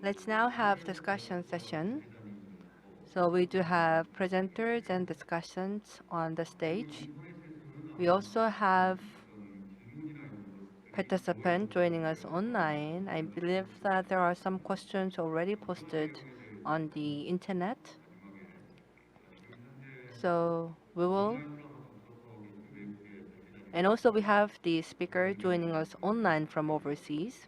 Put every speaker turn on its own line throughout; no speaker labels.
Let's now have discussion session. So we do have presenters and discussions on the stage. We also have participants joining us online. I believe that there are some questions already posted on the internet. So we will, and also we have the speaker joining us online from overseas.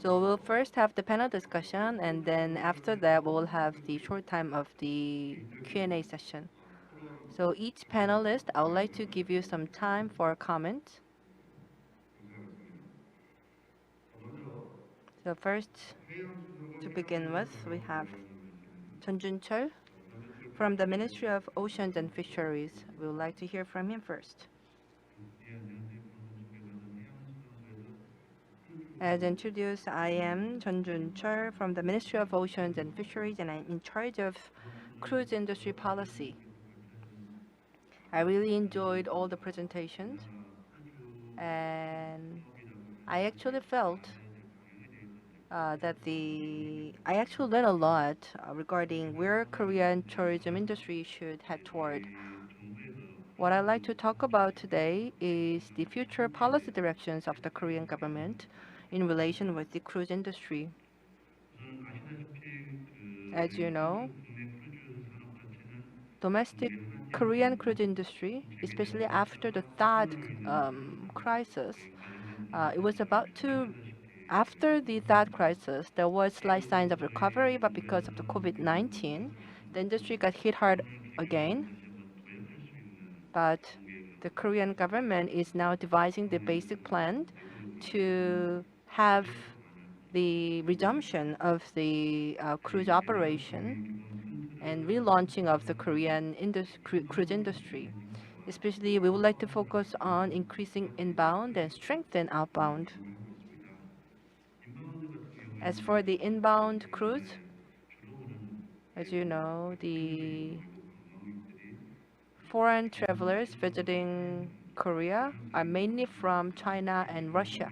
So we'll first have the panel discussion, and then after that we'll have the short time of the Q&A session. So each panelist, I would like to give you some time for comment. So first, to begin with, we have Chun Jun-chul from the Ministry of Oceans and Fisheries. We would like to hear from him first. As introduced, I am Chun Jun-chul from the Ministry of Oceans and Fisheries, and I'm in charge of cruise industry policy. I really enjoyed all the presentations, and I actually felt I actually learned a lot regarding where Korean tourism industry should head toward. What I'd like to talk about today is the future policy directions of the Korean government in relation with the cruise industry. As you know, domestic Korean cruise industry, especially after the THAAD crisis, it was about to after the that crisis, there was slight signs of recovery, but because of the COVID-19, the industry got hit hard again. But the Korean government is now devising the basic plan to have the resumption of the cruise operation and relaunching of the Korean cruise industry. Especially, we would like to focus on increasing inbound and strengthen outbound. As for the inbound cruise, as you know, the foreign travelers visiting Korea are mainly from China and Russia.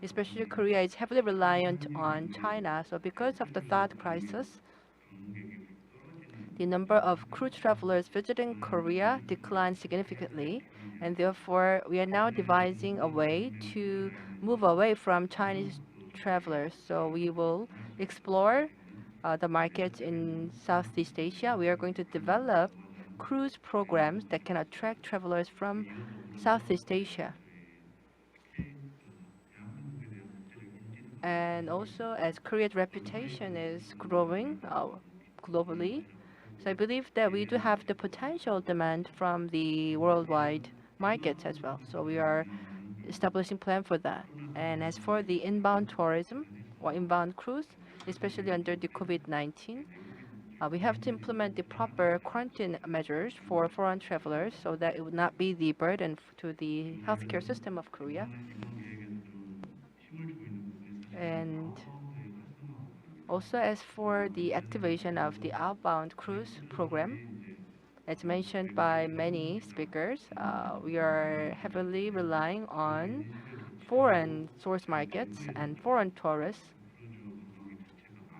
Especially Korea is heavily reliant on China, so because of the THAAD crisis, the number of cruise travelers visiting Korea declined significantly, and therefore we are now devising a way to move away from Chinese travelers. So we will explore the markets in Southeast Asia. We are going to develop cruise programs that can attract travelers from Southeast Asia. And also, as Korea's reputation is growing globally, so I believe that we do have the potential demand from the worldwide markets as well. So we are establishing plan for that. And as for the inbound tourism or inbound cruise, especially under the COVID-19, we have to implement the proper quarantine measures for foreign travelers so that it would not be the burden to the healthcare system of Korea. And also, as for the activation of the outbound cruise program, as mentioned by many speakers, we are heavily relying on foreign source markets and foreign tourists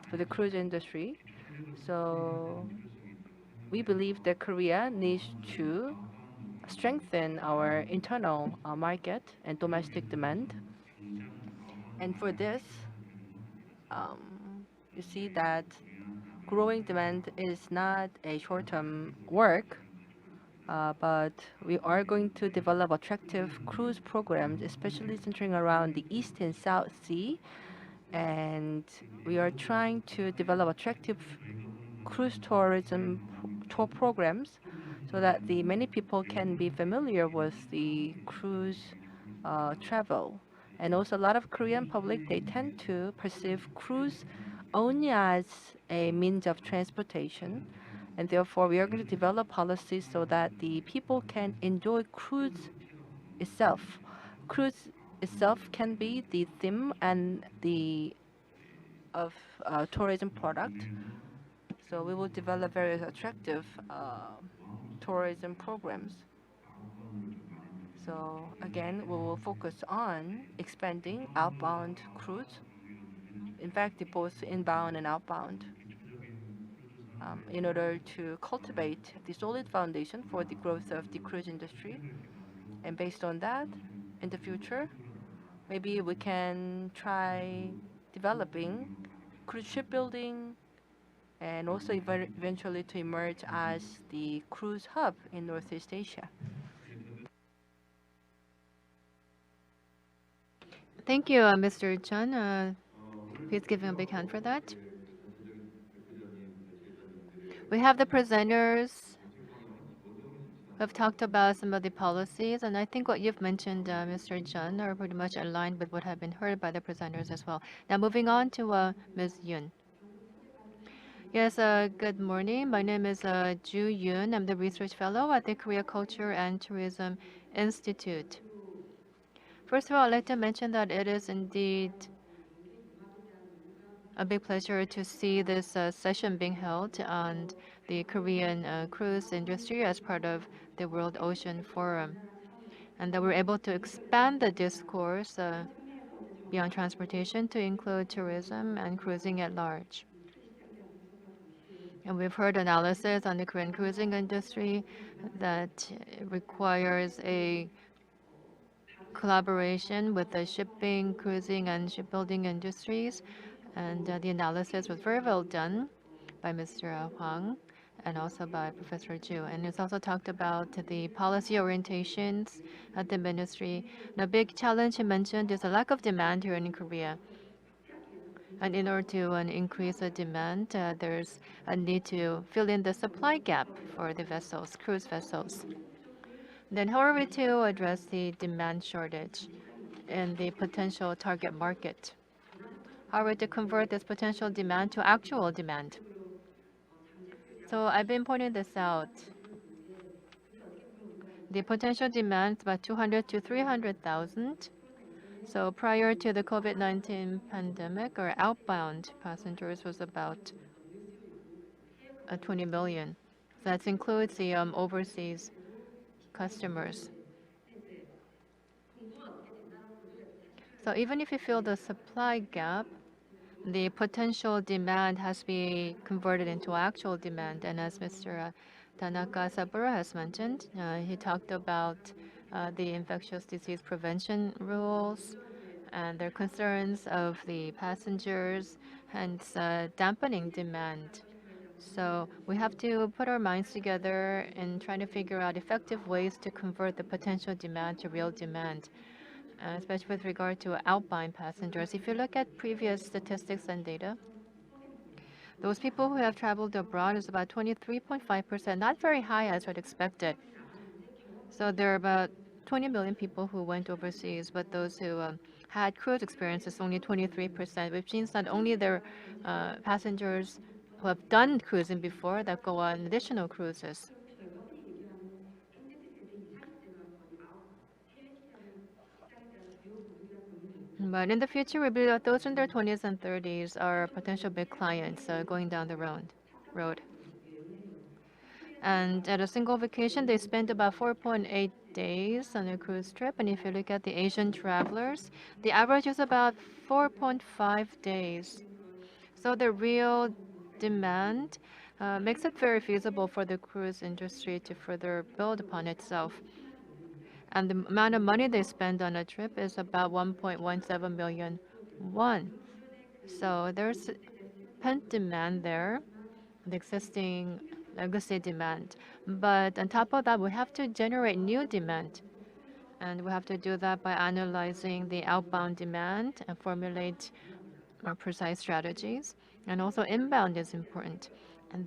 for the cruise industry. So we believe that Korea needs to strengthen our internal market and domestic demand. And for this, you see that growing demand is not a short-term work, but we are going to develop attractive cruise programs, especially centering around the East and South Sea. And we are trying to develop attractive cruise tourism tour programs so that the many people can be familiar with the cruise travel. And also a lot of Korean public, they tend to perceive cruise only as a means of transportation. And therefore, we are going to develop policies so that the people can enjoy cruise itself. Cruise itself can be the theme and the of tourism product. So we will develop very attractive tourism programs. So again, we will focus on expanding outbound cruise in fact, both inbound and outbound, in order to cultivate the solid foundation for the growth of the cruise industry. And based on that, in the future, maybe we can try developing cruise shipbuilding and also eventually to emerge as the cruise hub in Northeast Asia.
Thank you, Mr. Chun. Please give him a big hand for that. We have the presenters who have talked about some of the policies, and I think what you've mentioned, Mr. Chun, are pretty much aligned with what have been heard by the presenters as well. Now, moving on to Ms. Yoon. Yes, good morning. My name is Joo Yoon. I'm the research fellow at the Korea Culture and Tourism Institute. First of all, I'd like to mention that it is indeed a big pleasure to see this session being held on the Korean cruise industry as part of the World Ocean Forum, and that we're able to expand the discourse beyond transportation to include tourism and cruising at large. And we've heard analysis on the Korean cruising industry that requires a collaboration with the shipping, cruising, and shipbuilding industries. And the analysis was very well done by Mr. Hwang and also by Professor Ju. And it's also talked about the policy orientations at the ministry. The big challenge he mentioned is a lack of demand here in Korea. And in order to increase the demand, there's a need to fill in the supply gap for the vessels, cruise vessels. Then how are we to address the demand shortage in the potential target market? How are we to convert this potential demand to actual demand? So I've been pointing this out. The potential demand is about 200 to 300,000. So prior to the COVID-19 pandemic, our outbound passengers was about 20 million. So that includes the overseas customers. So even if you fill the supply gap, the potential demand has to be converted into actual demand. And as Mr. Tanaka Saburo has mentioned, he talked about the infectious disease prevention rules and their concerns of the passengers, hence dampening demand. So we have to put our minds together in trying to figure out effective ways to convert the potential demand to real demand, especially with regard to outbound passengers. If you look at previous statistics and data, those people who have traveled abroad is about 23.5%, not very high as I'd expected. So there are about 20 million people who went overseas, but those who had cruise experience is only 23%, which means that only their passengers who have done cruising before that go on additional cruises. But in the future, we believe that those in their 20s and 30s are potential big clients going down the road. And at a single vacation, they spend about 4.8 days on a cruise trip. And if you look at the Asian travelers, the average is about 4.5 days. So the real demand makes it very feasible for the cruise industry to further build upon itself. And the amount of money they spend on a trip is about 1.17 million won. So there's pent demand there, the existing legacy demand. But on top of that, we have to generate new demand. And we have to do that by analyzing the outbound demand and formulate more precise strategies. And also inbound is important. And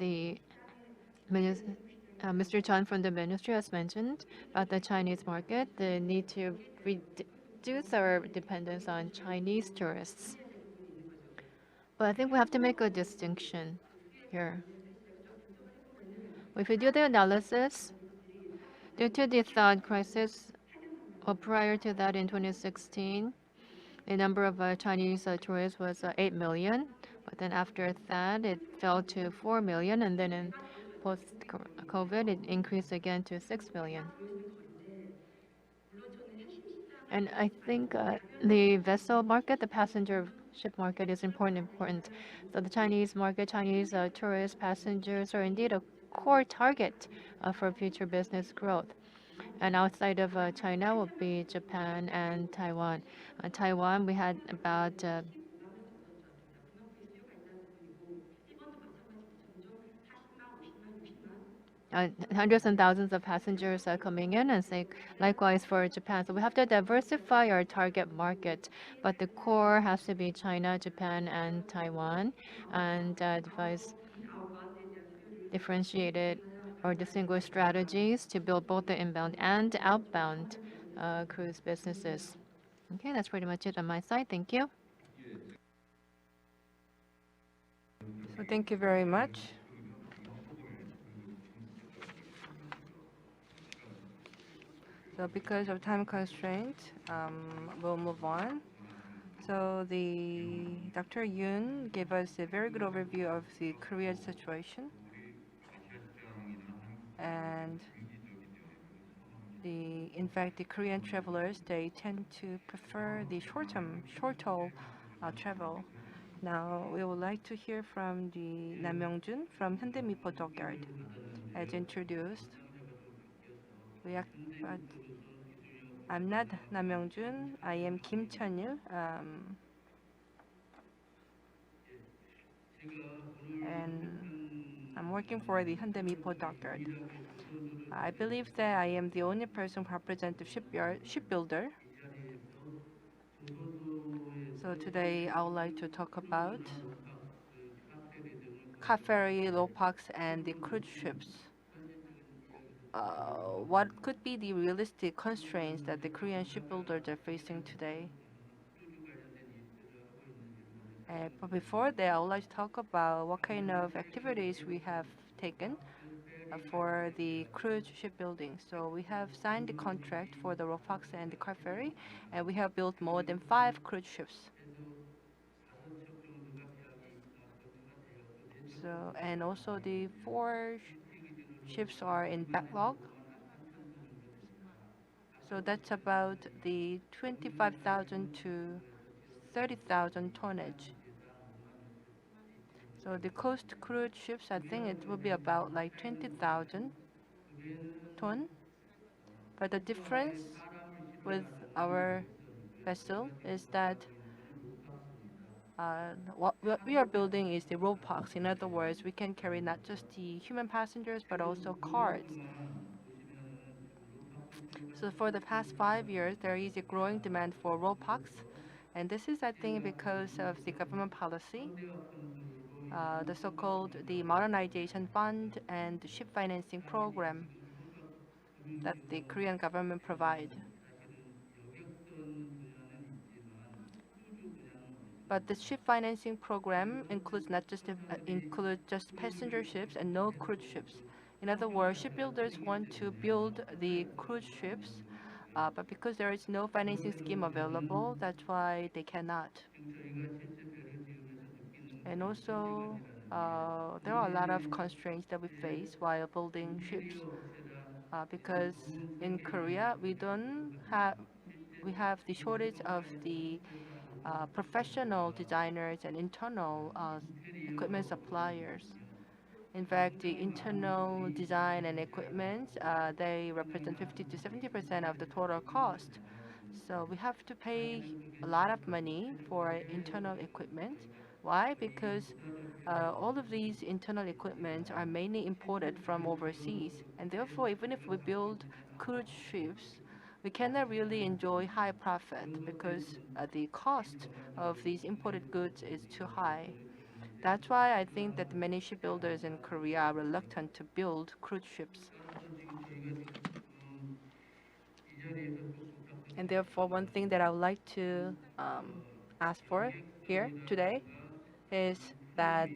Mr. Chan from the ministry has mentioned about the Chinese market, the need to reduce our dependence on Chinese tourists. But I think we have to make a distinction here. If we do the analysis, due to the THAAD crisis, or prior to that in 2016, the number of Chinese tourists was 8 million. But then after that, it fell to 4 million. And then in post-COVID, it increased again to 6 million. And I think the vessel market, the passenger ship market is important. So the Chinese market, Chinese tourist passengers are indeed a core target for future business growth. And outside of China will be Japan and Taiwan. Taiwan, we had about hundreds and thousands of passengers coming in, and say likewise for Japan. So we have to diversify our target market, but the core has to be China, Japan, and Taiwan, and devise differentiated or distinguished strategies to build both the inbound and outbound cruise businesses. Okay, that's pretty much it on my side. Thank you.
So thank you very much. So because of time constraint, we'll move on. So the Dr. Yoon gave us a very good overview of the Korean situation, and in fact, the Korean travelers, they tend to prefer the short-haul travel. Now, we would like to hear from the Nam Myung-jun from Hyundai Mipo Dockyard. As introduced, we are, uh, I'm not Nam Myung-jun, I am Kim Chun-il, and I'm working for the Hyundai Mipo Dockyard. I believe that I am the only person who represents the shipbuilder. So today I would like to talk about car ferry, low-pax, and the cruise ships. What could be the realistic constraints that the Korean shipbuilders are facing today? But before that, I would like to talk about what kind of activities we have taken for the cruise shipbuilding. So we have signed the contract for the Ropax and the car ferry, and we have built more than 5 cruise ships. So, and also the 4 ships are in backlog. So that's about the 25,000 to 30,000 tonnage. So the coast cruise ships, I think it will be about like 20,000 ton. But the difference with our vessel is that what we are building is the ropax. In other words, we can carry not just the human passengers but also cars. So for the past 5 years, there is a growing demand for ropax, and this is, I think, because of the government policy, the so-called the modernization fund and the ship financing program that the Korean government provide. But the ship financing program includes not just include just passenger ships and no cruise ships. In other words, shipbuilders want to build the cruise ships, but because there is no financing scheme available, that's why they cannot. And also, there are a lot of constraints that we face while building ships, because in Korea we have the shortage of the professional designers and internal equipment suppliers. In fact, the internal design and equipment, they represent 50 to 70% of the total cost. So we have to pay a lot of money for internal equipment. Why? Because all of these internal equipment are mainly imported from overseas, and therefore, even if we build cruise ships, we cannot really enjoy high profit because the cost of these imported goods is too high. That's why I think that many shipbuilders in Korea are reluctant to build cruise ships. And therefore, one thing that I would like to ask for here today is that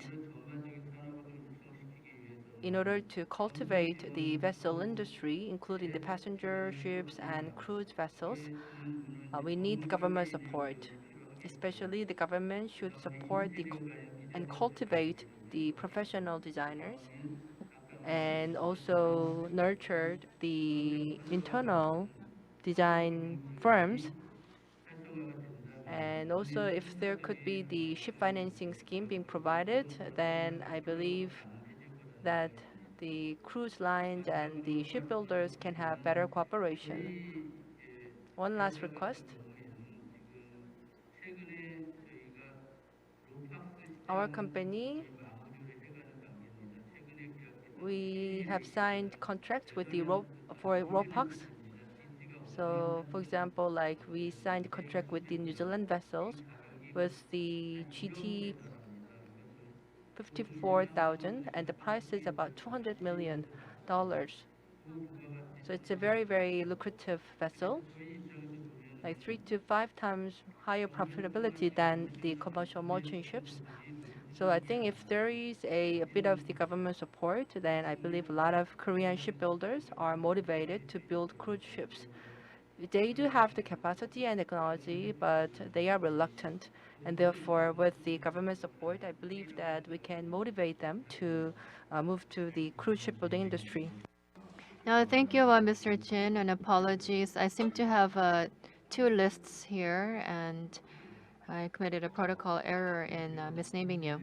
in order to cultivate the vessel industry, including the passenger ships and cruise vessels, we need government support. Especially the government should support and cultivate the professional designers and also nurture the internal design firms And also, if there could be the ship financing scheme being provided, then I believe that the cruise lines and the shipbuilders can have better cooperation. One last request. Our company, we have signed contracts with the for RoPax. So, for example, like we signed a contract with the New Zealand vessels with the GT 54,000, and the price is about $200 million. So it's a very, very lucrative vessel, like 3 to 5 times higher profitability than the commercial merchant ships. So I think if there is a bit of the government support, then I believe a lot of Korean shipbuilders are motivated to build cruise ships. They do have the capacity and technology, but they are reluctant. And therefore, with the government support, I believe that we can motivate them to move to the cruise shipbuilding industry.
Now, thank you, Mr. Chin, and apologies. I seem to have two lists here, and I committed a protocol error in misnaming you.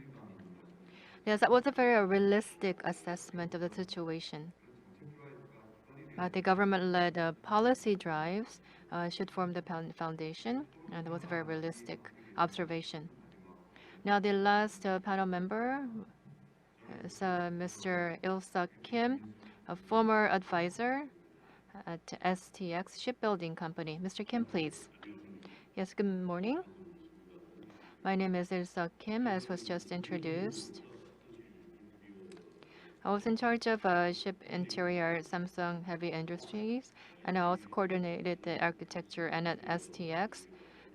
Yes, that was a very realistic assessment of the situation. The government-led policy drives should form the foundation, and it was a very realistic observation. Now, the last panel member is Mr. Il-suk Kim, a former advisor at STX Shipbuilding Company. Mr. Kim, please. Yes, good morning. My name is Il-suk Kim, as was just introduced. I was in charge of ship interior at Samsung Heavy Industries, and I also coordinated the architecture. And at STX,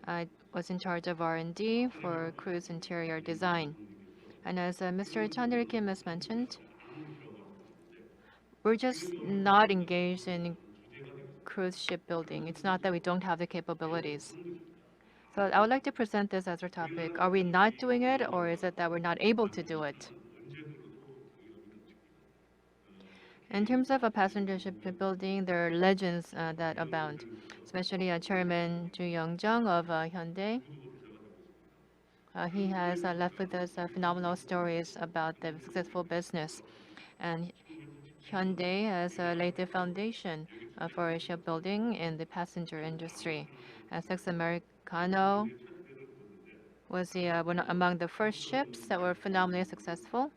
I was in charge of R&D for cruise interior design. And as Mr. Chan Kim has mentioned, we're just not engaged in cruise shipbuilding. It's not that we don't have the capabilities. So I would like to present this as our topic. Are we not doing it, or is it that we're not able to do it? In terms of a passenger ship building, there are legends that abound, especially Chairman Joo Young-ryeol of Hyundai. He has left with us phenomenal stories about the successful business, and Hyundai has laid the foundation for shipbuilding in the passenger industry. Sex Americano was one among the first ships that were phenomenally successful.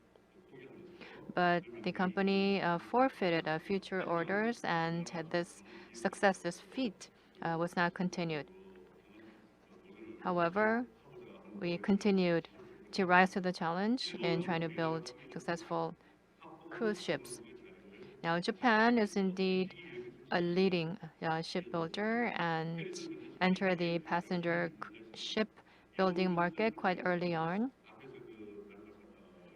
But the company forfeited future orders, and this success, this feat, was not continued. However, we continued to rise to the challenge in trying to build successful cruise ships. Now, Japan is indeed a leading shipbuilder and entered the passenger ship building market quite early on.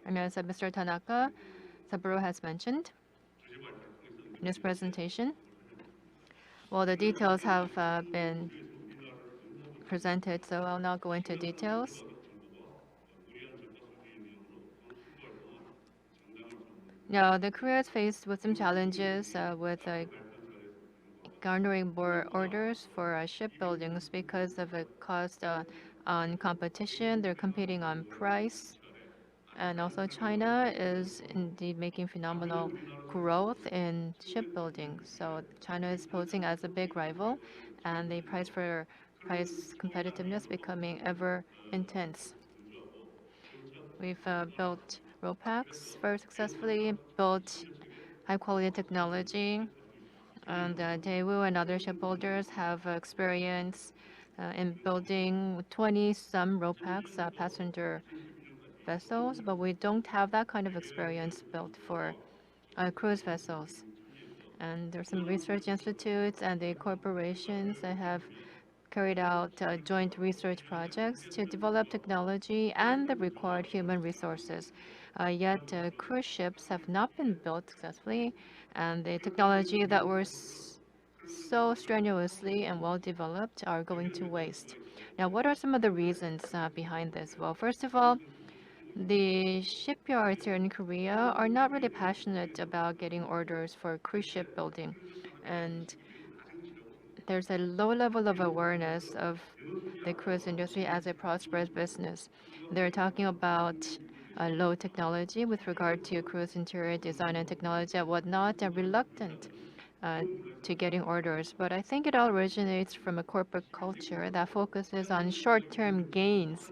And as Mr. Tanaka Saburo has mentioned in his presentation, well, the details have been presented, so I'll not go into details. Now, the Korea is faced with some challenges with garnering more orders for shipbuildings because of a cost on competition. They're competing on price. And also China is indeed making phenomenal growth in shipbuilding. So China is posing as a big rival, and the price competitiveness becoming ever intense. We've built RoPax very successfully, built high quality technology, and Daewoo and other shipbuilders have experience in building 20 some RoPax passenger vessels, but we don't have that kind of experience built for cruise vessels. And there are some research institutes and the corporations that have carried out joint research projects to develop technology and the required human resources. Yet cruise ships have not been built successfully, and the technology that were so strenuously and well developed are going to waste. Now, what are some of the reasons behind this? Well, first of all, the shipyards here in Korea are not really passionate about getting orders for cruise ship building. And there's a low level of awareness of the cruise industry as a prosperous business. They're talking about low technology with regard to cruise interior design and technology and whatnot, and reluctant uh, to getting orders. But I think it all originates from a corporate culture that focuses on short-term gains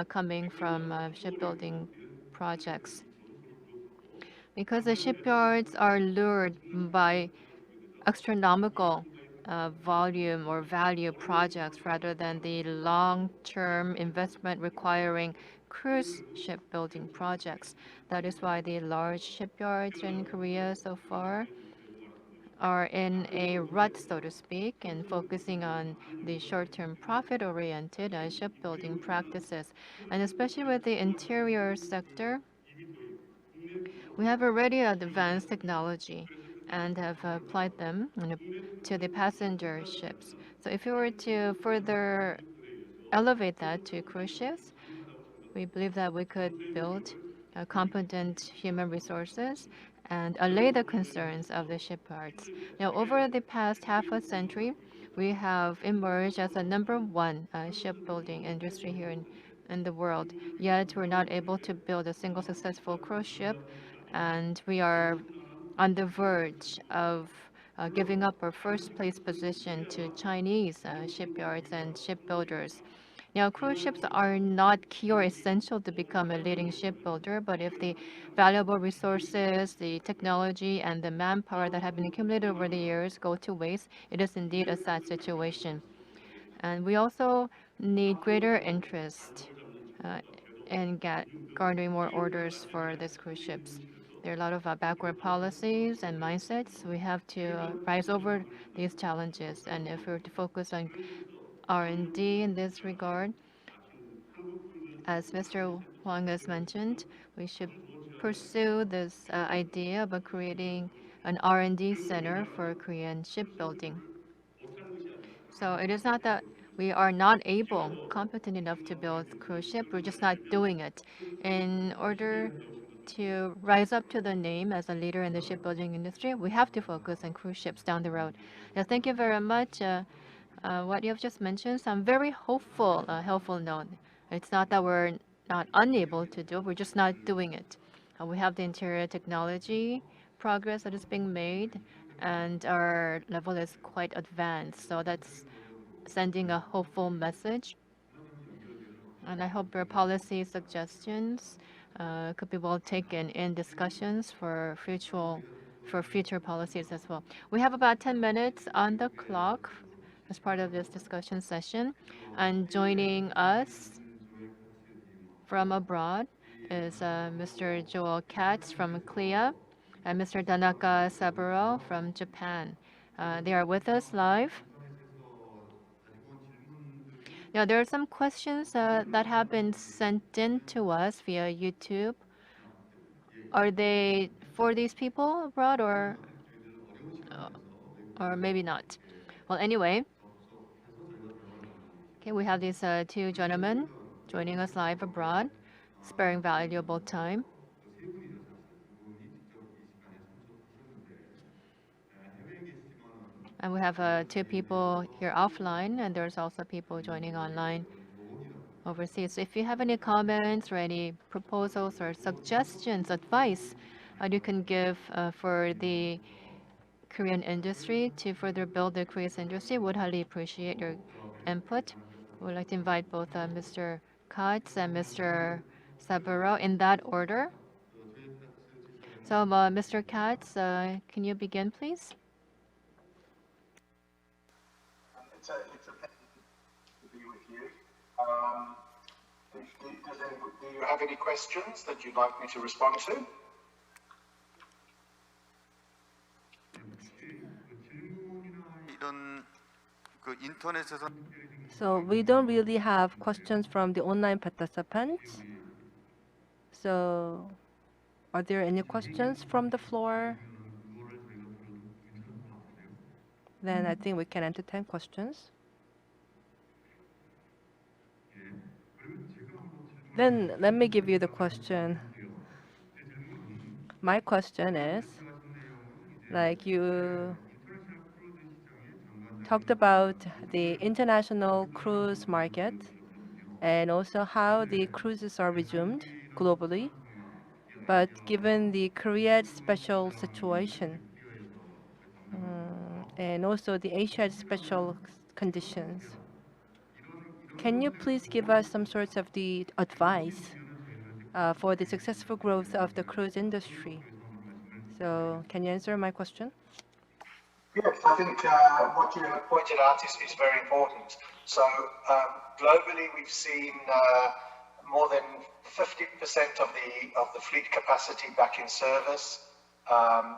coming from shipbuilding projects. Because the shipyards are lured by astronomical volume or value projects rather than the long-term investment requiring cruise shipbuilding projects. That is why the large shipyards in Korea so far are in a rut, so to speak, and focusing on the short-term profit-oriented shipbuilding practices. And especially with the interior sector, we have already advanced technology and have applied them to the passenger ships. So if we were to further elevate that to cruise ships, we believe that we could build competent human resources and allay the concerns of the shipyards. Now, over the past half a century, we have emerged as a number one shipbuilding industry here in the world. Yet, we're not able to build a single successful cruise ship, and we are on the verge of giving up our first place position to Chinese shipyards and shipbuilders. Now, cruise ships are not key or essential to become a leading shipbuilder, but if the valuable resources, the technology, and the manpower that have been accumulated over the years go to waste, it is indeed a sad situation. And we also need greater interest uh, in garnering more orders for these cruise ships. There are a lot of backward policies and mindsets. We have to rise over these challenges. And if we're to focus on R&D in this regard, as Mr. Huang has mentioned, we should pursue this idea about creating an R&D center for Korean shipbuilding. So it is not that we are not able, competent enough to build cruise ship. We're just not doing it. In order to rise up to the name as a leader in the shipbuilding industry, we have to focus on cruise ships down the road. Now, thank you very much. What you have just mentioned, some very hopeful, helpful note. It's not that we're not unable to do it, we're just not doing it. We have the interior technology progress that is being made, and our level is quite advanced. So that's sending a hopeful message. And I hope your policy suggestions could be well taken in discussions for future policies as well. We have about 10 minutes on the clock as part of this discussion session. And joining us from abroad is Mr. Joel Katz from Korea and Mr. Tanaka Saburo from Japan. They are with us live. Yeah, there are some questions that have been sent in to us via YouTube. Are they for these people abroad or maybe not? Well, anyway, okay, we have these two gentlemen joining us live abroad, sparing valuable time. And we have two people here offline, and there's also people joining online overseas. So if you have any comments or any proposals or suggestions, advice you can give for the Korean industry to further build the cruise industry, would highly appreciate your input. We would like to invite both Mr. Katz and Mr. Saburo in that order. So, Mr. Katz, can you begin, please?
It's a pleasure to be with you. Do you have any questions that you'd like me to respond to?
So we don't really have questions from the online participants. So are there any questions from the floor? Then I think we can entertain questions. Then let me give you the question. My question is, like talked about the international cruise market and also how the cruises are resumed globally. But given the Korea's special situation and also the Asia's special conditions, can you please give us some sorts of the advice for the successful growth of the cruise industry? So can you answer my question?
Yes, I think what you have pointed out is very important. So globally, we've seen more than 50% of the fleet capacity back in service.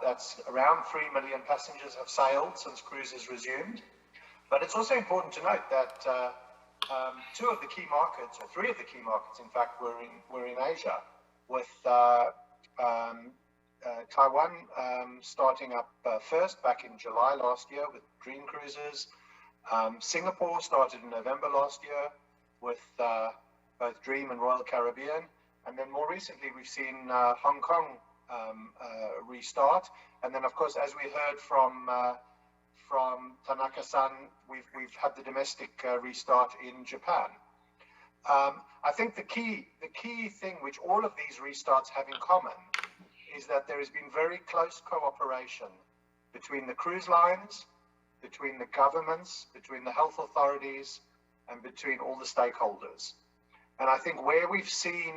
That's around 3 million passengers have sailed since cruises resumed. But it's also important to note that two of the key markets, or three of the key markets, in fact, were in Asia, with Taiwan starting up first back in July last year with Dream Cruises. Singapore started in November last year with both Dream and Royal Caribbean. And then more recently, we've seen Hong Kong restart. And then, of course, as we heard from Tanaka-san, we've had the domestic restart in Japan. I think the key thing which all of these restarts have in common is that there has been very close cooperation between the cruise lines, between the governments, between the health authorities, and between all the stakeholders. And I think where we've seen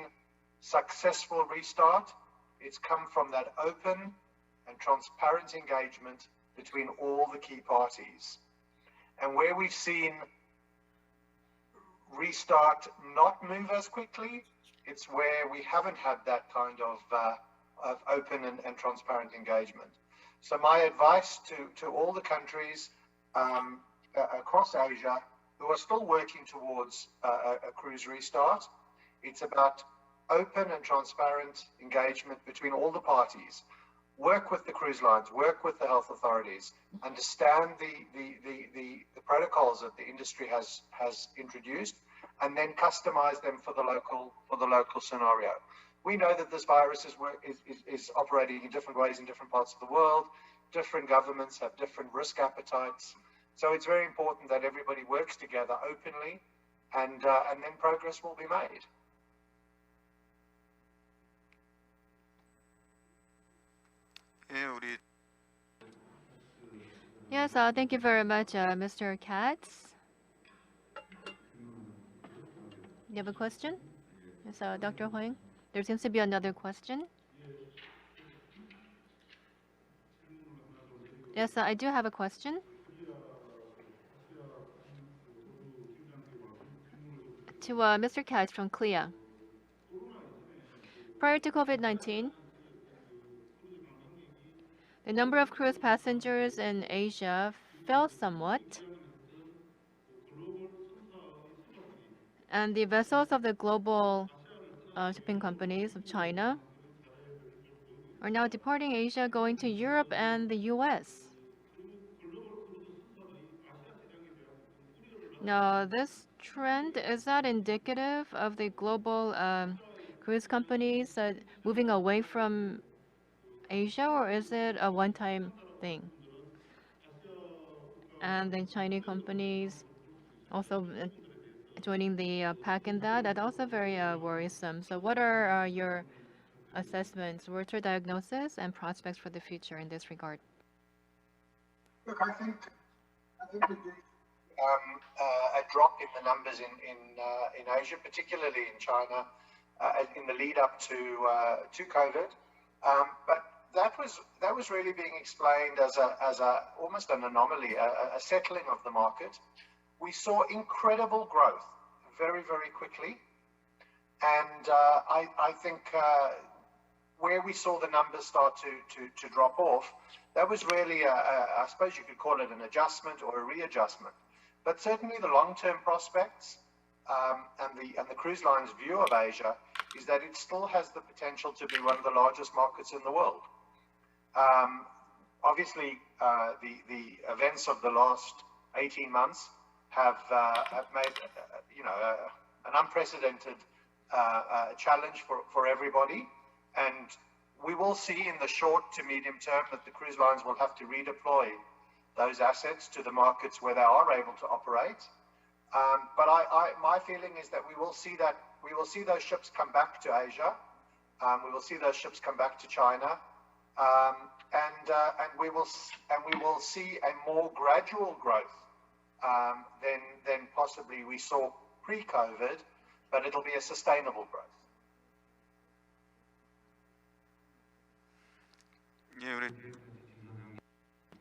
successful restart, it's come from that open and transparent engagement between all the key parties. And where we've seen restart not move as quickly, it's where we haven't had that kind of open and transparent engagement. So my advice to all the countries across Asia who are still working towards a cruise restart, it's about open and transparent engagement between all the parties. Work with the cruise lines, work with the health authorities, understand the protocols that the industry has introduced, and then customize them for the local scenario. We know that this virus is operating in different ways in different parts of the world. Different governments have different risk appetites. So it's very important that everybody works together openly, and then progress will be made.
Yes, thank you very much, Mr. Katz. You have a question? Yes, Dr. Hwang. There seems to be another question. Yes, I do have a question. To Mr. Katz from CLIA. Prior to COVID-19, the number of cruise passengers in Asia fell somewhat, and the vessels of the global shipping companies of China are now departing Asia, going to Europe and the US. Now, this trend, is that indicative of the global cruise companies moving away from Asia, or is it a one-time thing? And the Chinese companies also joining the pack in that. That's also very worrisome. So what are your assessments, what's your diagnosis and prospects for the future in this regard?
Look, I think we do a drop in the numbers in Asia, particularly in China, in the lead up to COVID. But that was really being explained as almost an anomaly, a settling of the market. We saw incredible growth very, very quickly, and I think where we saw the numbers start to drop off, that was really I suppose you could call it an adjustment or a readjustment. But certainly the long-term prospects and the cruise line's view of Asia is that it still has the potential to be one of the largest markets in the world. Obviously, the events of the last 18 months have made an unprecedented challenge for everybody, and we will see in the short to medium term that the cruise lines will have to redeploy those assets to the markets where they are able to operate. But my feeling is that we will see those ships come back to Asia. We will see those ships come back to China, and we will see a more gradual growth than possibly we saw pre-COVID, but it'll be a sustainable growth.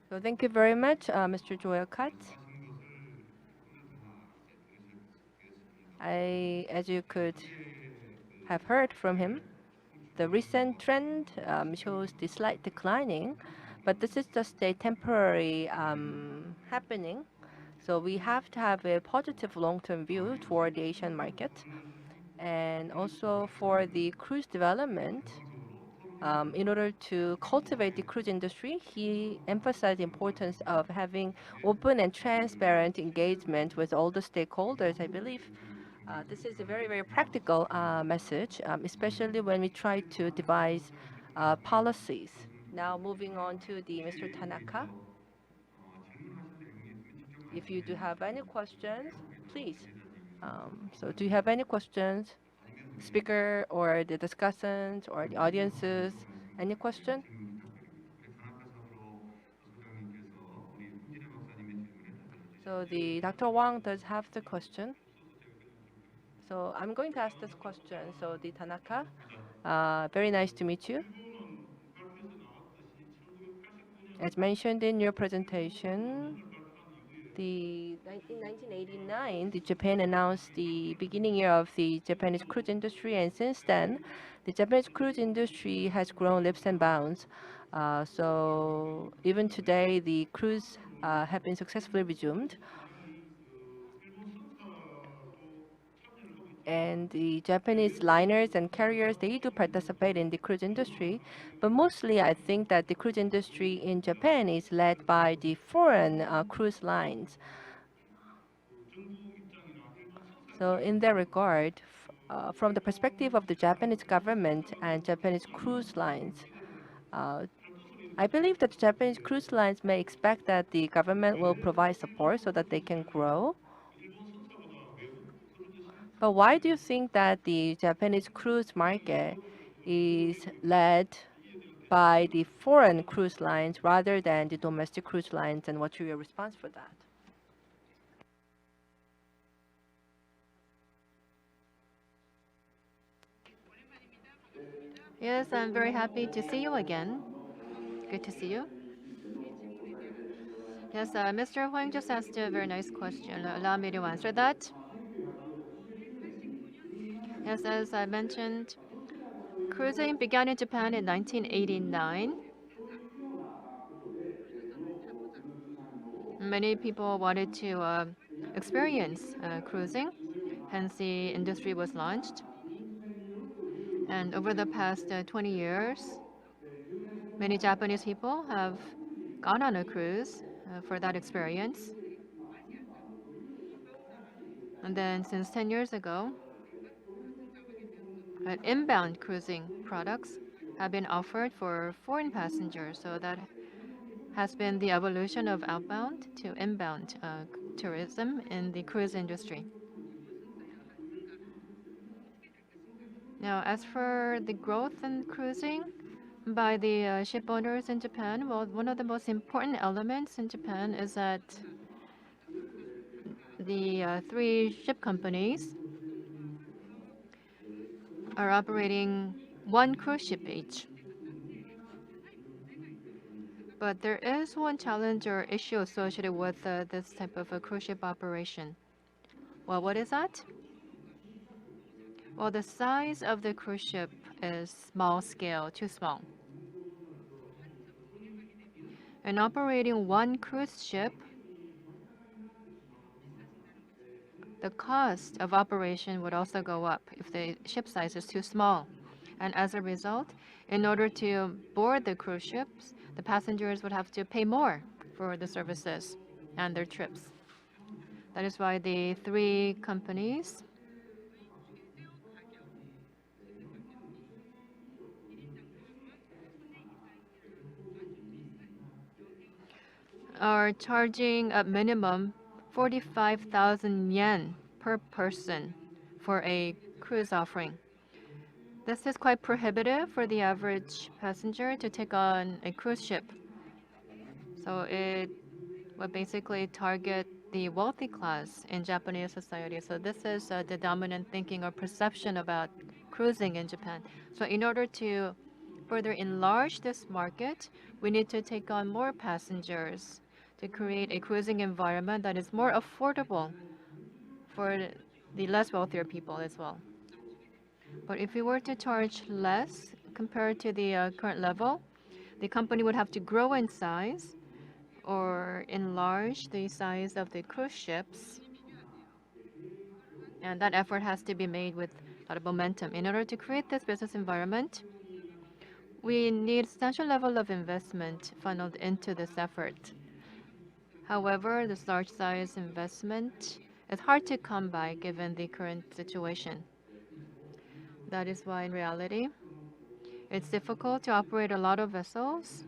So thank you very much, Mr. Joo Young-ryeol. As you could have heard from him, the recent trend shows the slight declining, but this is just a temporary happening. So we have to have a positive long-term view toward the Asian market. And also for the cruise development, in order to cultivate the cruise industry, he emphasized the importance of having open and transparent engagement with all the stakeholders. I believe this is a very, very practical message, especially when we try to devise policies. Now moving on to the Mr. Tanaka. If you do have any questions, please. So do you have any questions? Speaker or the discussants or the audiences? Any question? So the Dr. Wang does have the question. So I'm going to ask this question. So the Tanaka, very nice to meet you. As mentioned in your presentation, in 1989, Japan announced the beginning year of the Japanese cruise industry, and since then, the Japanese cruise industry has grown leaps and bounds. So even today, the cruise have been successfully resumed. And the Japanese liners and carriers, they do participate in the cruise industry. But mostly, I think that the cruise industry in Japan is led by the foreign cruise lines. So in that regard, from the perspective of the Japanese government and Japanese cruise lines, I believe that the Japanese cruise lines may expect that the government will provide support so that they can grow. But why do you think that the Japanese cruise market is led by the foreign cruise lines rather than the domestic cruise lines, and what's your response for that?
Yes, I'm very happy to see you again. Good to see you. Yes, Mr. Hwang just asked a very nice question. Allow me to answer that. Yes, as I mentioned, cruising began in Japan in 1989. Many people wanted to experience cruising, hence the industry was launched. And over the past 20 years, many Japanese people have gone on a cruise for that experience. And then since 10 years ago, inbound cruising products have been offered for foreign passengers. So that has been the evolution of outbound to inbound tourism in the cruise industry. Now, as for the growth in cruising by the ship owners in Japan, well, one of the most important elements in Japan is that the three ship companies are operating one cruise ship each. But there is one challenge or issue associated with this type of a cruise ship operation. Well, what is that? Well, the size of the cruise ship is small scale, too small. In operating one cruise ship, the cost of operation would also go up if the ship size is too small. And as a result, in order to board the cruise ships, the passengers would have to pay more for the services and their trips. That is why the three companies are charging a minimum 45,000 yen per person for a cruise offering. This is quite prohibitive for the average passenger to take on a cruise ship. So it would basically target the wealthy class in Japanese society. So this is the dominant thinking or perception about cruising in Japan. So in order to further enlarge this market, we need to take on more passengers to create a cruising environment that is more affordable for the less wealthier people as well. But if we were to charge less compared to the current level, the company would have to grow in size or enlarge the size of the cruise ships. And that effort has to be made with a lot of momentum. In order to create this business environment, we need substantial level of investment funneled into this effort. However, this large size investment is hard to come by given the current situation. That is why in reality, it's difficult to operate a lot of vessels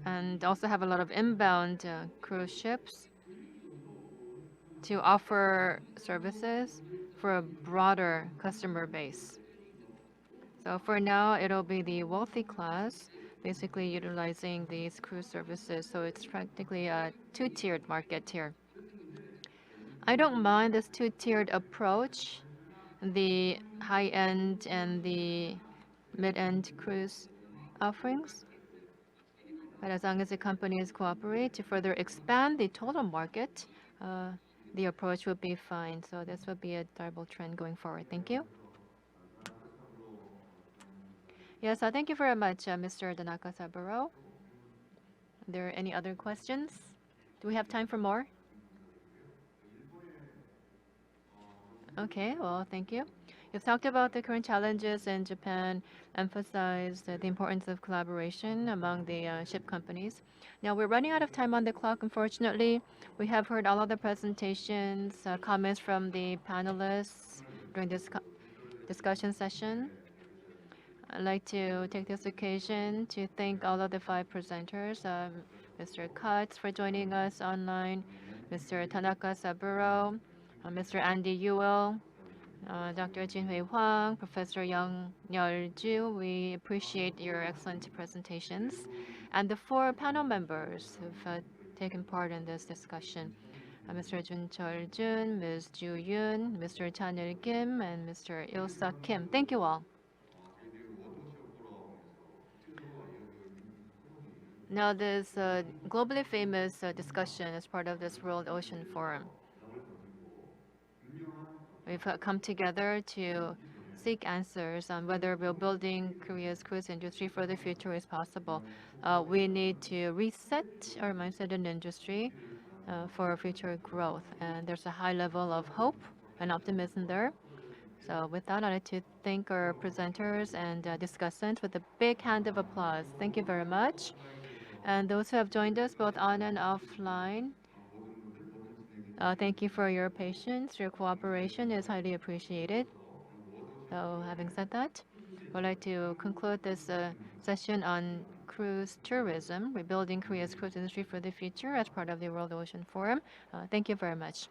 and also have a lot of inbound cruise ships to offer services for a broader customer base. So for now, it'll be the wealthy class basically utilizing these cruise services. So it's practically a two-tiered market here. I don't mind this two-tiered approach, the high-end and the mid-end cruise offerings. But as long as the companies cooperate to further expand the total market, the approach would be fine. So this would be a desirable trend going forward. Thank you. Yes, thank you very much, Mr. Tanaka Saburo. Are there any other questions? Do we have time for more? Okay, well, thank you. You've talked about the current challenges in Japan, emphasized the importance of collaboration among the ship companies. Now, we're running out of time on the clock, unfortunately. We have heard all of the presentations, comments from the panelists during this discussion session. I'd like to take this occasion to thank all of the five presenters, Mr. Katz for joining us online, Mr. Tanaka Saburo, Mr. Andy Ewell, Dr. Jin-hoi Hwang, Professor Young-ryeol. We appreciate your excellent presentations. And the four panel members who've taken part in this discussion, Mr. Jun Jun, Ms. Joo Yoon, Mr. Chanil Kim, and Mr. Il-suk Kim. Thank you all. Now, this globally famous discussion as part of this World Ocean Forum. We've come together to seek answers on whether building Korea's cruise industry for the future is possible. We need to reset our mindset in industry for future growth. And there's a high level of hope and optimism there. So with that, I'd like to thank our presenters and discussants with a big hand of applause. Thank you very much. And those who have joined us both on and offline, thank you for your patience. Your cooperation is highly appreciated. So having said that, I'd like to conclude this session on cruise tourism, rebuilding Korea's cruise industry for the future as part of the World Ocean Forum. Thank you very much.